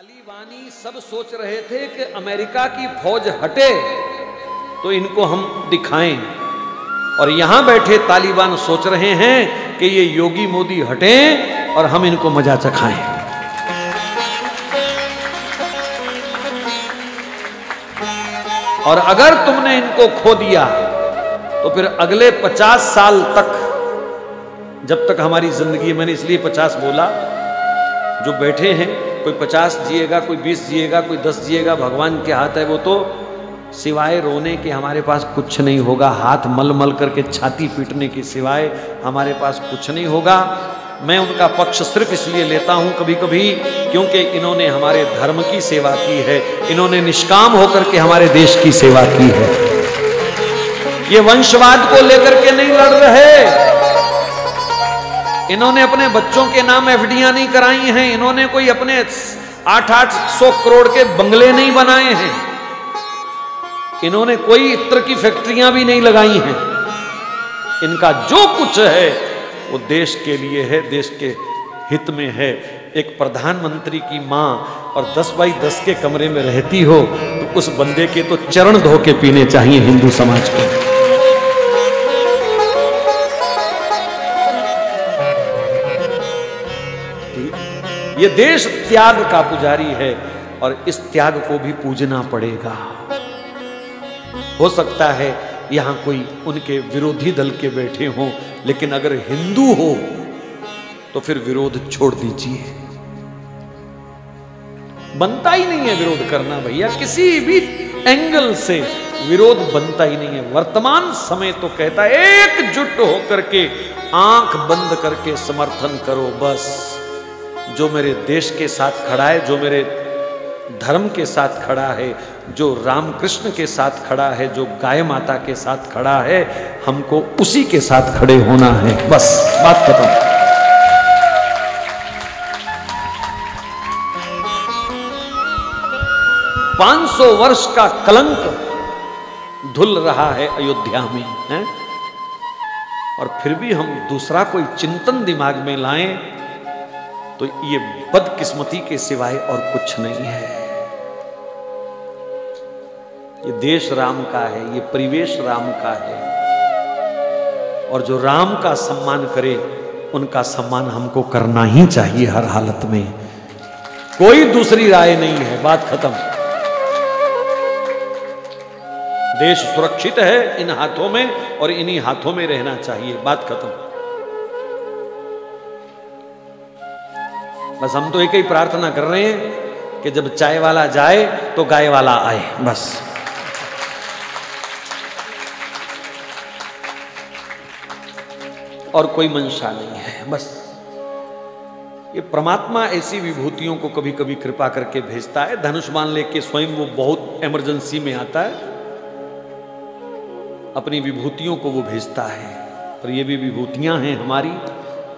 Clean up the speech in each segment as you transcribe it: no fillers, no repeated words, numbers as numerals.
तालिबानी सब सोच रहे थे कि अमेरिका की फौज हटे तो इनको हम दिखाएं, और यहां बैठे तालिबान सोच रहे हैं कि ये योगी मोदी हटें और हम इनको मजा चखाएं। और अगर तुमने इनको खो दिया तो फिर अगले 50 साल तक, जब तक हमारी जिंदगी, मैंने इसलिए 50 बोला, जो बैठे हैं कोई 50 जिएगा, कोई 20 जिएगा, कोई 10 जिएगा, भगवान के हाथ है वो तो। सिवाय रोने के हमारे पास कुछ नहीं होगा, हाथ मल मल करके छाती पीटने के सिवाय हमारे पास कुछ नहीं होगा। मैं उनका पक्ष सिर्फ इसलिए लेता हूं कभी कभी क्योंकि इन्होंने हमारे धर्म की सेवा की है, इन्होंने निष्काम होकर के हमारे देश की सेवा की है। ये वंशवाद को लेकर के नहीं लड़ रहे, इन्होंने अपने बच्चों के नाम एफडीआं नहीं कराई हैं, इन्होंने कोई अपने 800 करोड़ के बंगले नहीं बनाए हैं, इन्होंने कोई इत्र की फैक्ट्रियां भी नहीं लगाई हैं। इनका जो कुछ है वो देश के लिए है, देश के हित में है। एक प्रधानमंत्री की मां और 10 बाई 10 के कमरे में रहती हो तो उस बंदे के तो चरण धो के पीने चाहिए हिंदू समाज को। ये देश त्याग का पुजारी है और इस त्याग को भी पूजना पड़ेगा। हो सकता है यहां कोई उनके विरोधी दल के बैठे हों, लेकिन अगर हिंदू हो तो फिर विरोध छोड़ दीजिए। बनता ही नहीं है विरोध करना भैया, किसी भी एंगल से विरोध बनता ही नहीं है। वर्तमान समय तो कहता है एकजुट होकर के आंख बंद करके समर्थन करो बस। जो मेरे देश के साथ खड़ा है, जो मेरे धर्म के साथ खड़ा है, जो रामकृष्ण के साथ खड़ा है, जो गाय माता के साथ खड़ा है, हमको उसी के साथ खड़े होना है, बस बात खत्म। 500 वर्ष का कलंक धुल रहा है अयोध्या में है? और फिर भी हम दूसरा कोई चिंतन दिमाग में लाएं तो ये बदकिस्मती के सिवाय और कुछ नहीं है। ये देश राम का है, ये परिवेश राम का है, और जो राम का सम्मान करे उनका सम्मान हमको करना ही चाहिए हर हालत में। कोई दूसरी राय नहीं है, बात खत्म। देश सुरक्षित है इन हाथों में और इन्हीं हाथों में रहना चाहिए, बात खत्म। बस हम तो एक ही प्रार्थना कर रहे हैं कि जब चाय वाला जाए तो गाय वाला आए, बस। और कोई मंशा नहीं है, बस। ये परमात्मा ऐसी विभूतियों को कभी कभी कृपा करके भेजता है। धनुष बाण लेके स्वयं वो बहुत इमरजेंसी में आता है, अपनी विभूतियों को वो भेजता है। और ये भी विभूतियां हैं हमारी,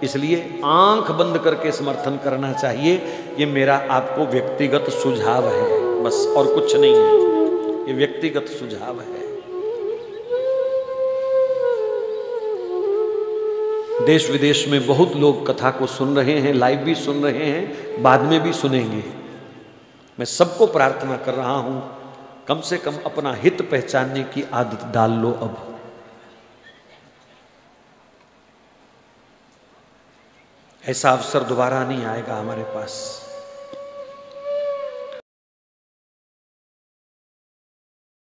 इसलिए आंख बंद करके समर्थन करना चाहिए। ये मेरा आपको व्यक्तिगत सुझाव है, बस, और कुछ नहीं है। ये व्यक्तिगत सुझाव है। देश विदेश में बहुत लोग कथा को सुन रहे हैं, लाइव भी सुन रहे हैं, बाद में भी सुनेंगे। मैं सबको प्रार्थना कर रहा हूं कम से कम अपना हित पहचानने की आदत डाल लो अब। ऐसा अवसर दोबारा नहीं आएगा हमारे पास।